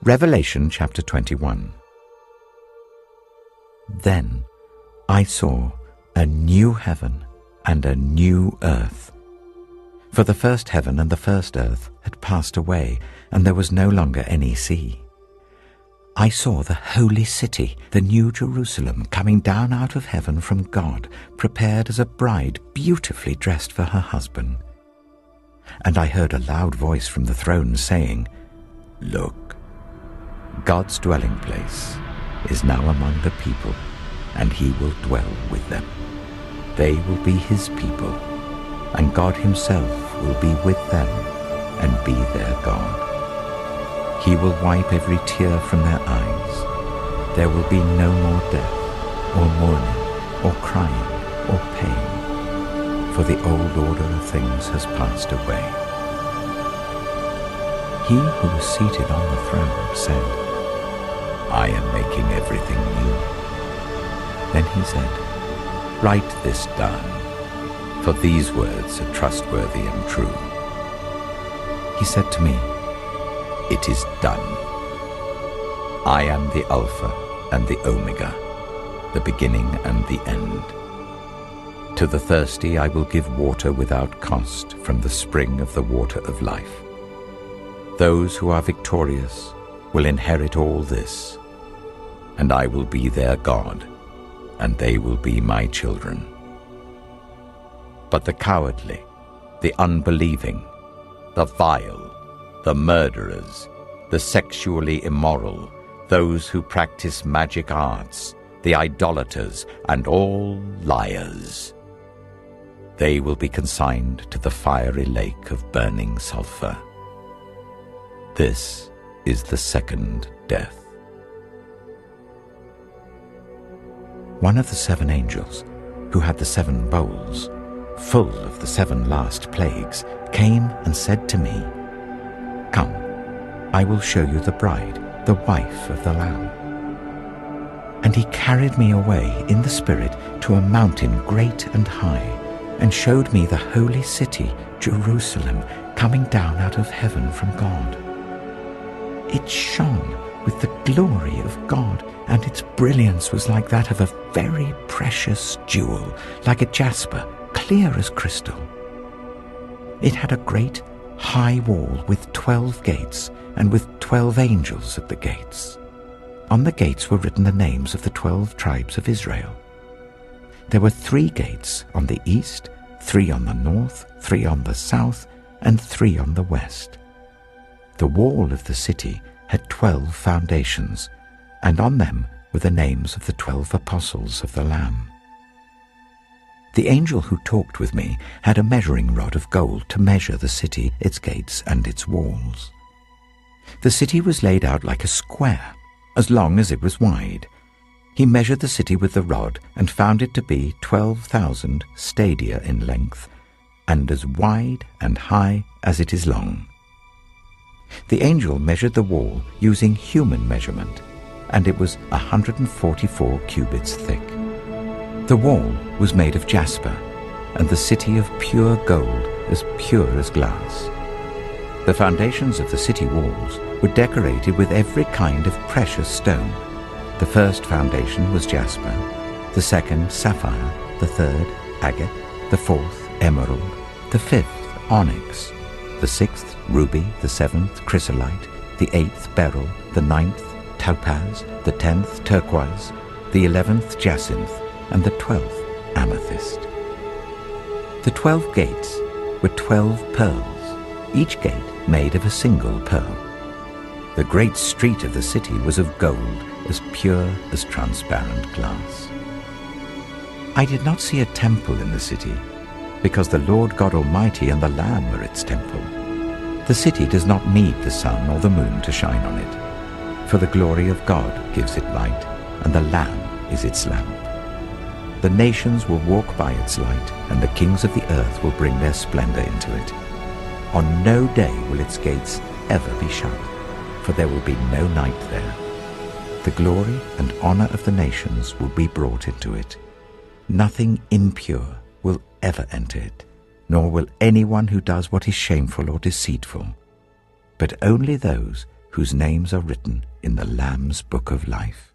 Revelation chapter 21. Then I saw a new heaven and a new earth. For the first heaven and the first earth had passed away, and there was no longer any sea. I saw the holy city, the new Jerusalem, coming down out of heaven from God, prepared as a bride beautifully dressed for her husband. And I heard a loud voice from the throne saying, "Look, God's dwelling place is now among the people, and he will dwell with them. They will be his people, and God himself will be with them and be their God. He will wipe every tear from their eyes. There will be no more death, or mourning, or crying, or pain, for the old order of things has passed away." He who was seated on the throne said, "I am making everything new." Then he said, "Write this down, for these words are trustworthy and true." He said to me, "It is done. I am the Alpha and the Omega, the beginning and the end. To the thirsty I will give water without cost from the spring of the water of life. Those who are victorious will inherit all this, and I will be their God, and they will be my children. But the cowardly, the unbelieving, the vile, the murderers, the sexually immoral, those who practice magic arts, the idolaters, and all liars, they will be consigned to the fiery lake of burning sulfur. This is the second death." One of the 7 angels, who had the 7 bowls, full of the 7 last plagues, came and said to me, "Come, I will show you the bride, the wife of the Lamb." And he carried me away in the Spirit to a mountain great and high, and showed me the holy city, Jerusalem, coming down out of heaven from God. It shone with the glory of God, and its brilliance was like that of a very precious jewel, like a jasper, clear as crystal. It had a great high wall with 12 gates, and with 12 angels at the gates. On the gates were written the names of the 12 tribes of Israel. There were 3 gates on the east, 3 on the north, 3 on the south, and 3 on the west. The wall of the city had 12 foundations, and on them were the names of the 12 apostles of the Lamb. The angel who talked with me had a measuring rod of gold to measure the city, its gates, and its walls. The city was laid out like a square, as long as it was wide. He measured the city with the rod and found it to be 12,000 stadia in length, and as wide and high as it is long. The angel measured the wall using human measurement, and it was 144 cubits thick. The wall was made of jasper, and the city of pure gold, as pure as glass. The foundations of the city walls were decorated with every kind of precious stone. The first foundation was jasper, the second sapphire, the third agate, the fourth emerald, the fifth onyx, the 6th ruby, the 7th chrysolite, the 8th beryl, the 9th topaz, the 10th turquoise, the 11th jacinth, and the 12th amethyst. The 12 gates were 12 pearls, each gate made of a single pearl. The great street of the city was of gold, as pure as transparent glass. I did not see a temple in the city, because the Lord God Almighty and the Lamb are its temple. The city does not need the sun or the moon to shine on it, for the glory of God gives it light, and the Lamb is its lamp. The nations will walk by its light, and the kings of the earth will bring their splendor into it. On no day will its gates ever be shut, for there will be no night there. The glory and honor of the nations will be brought into it. Nothing impure will ever enter it, nor will anyone who does what is shameful or deceitful, but only those whose names are written in the Lamb's book of life.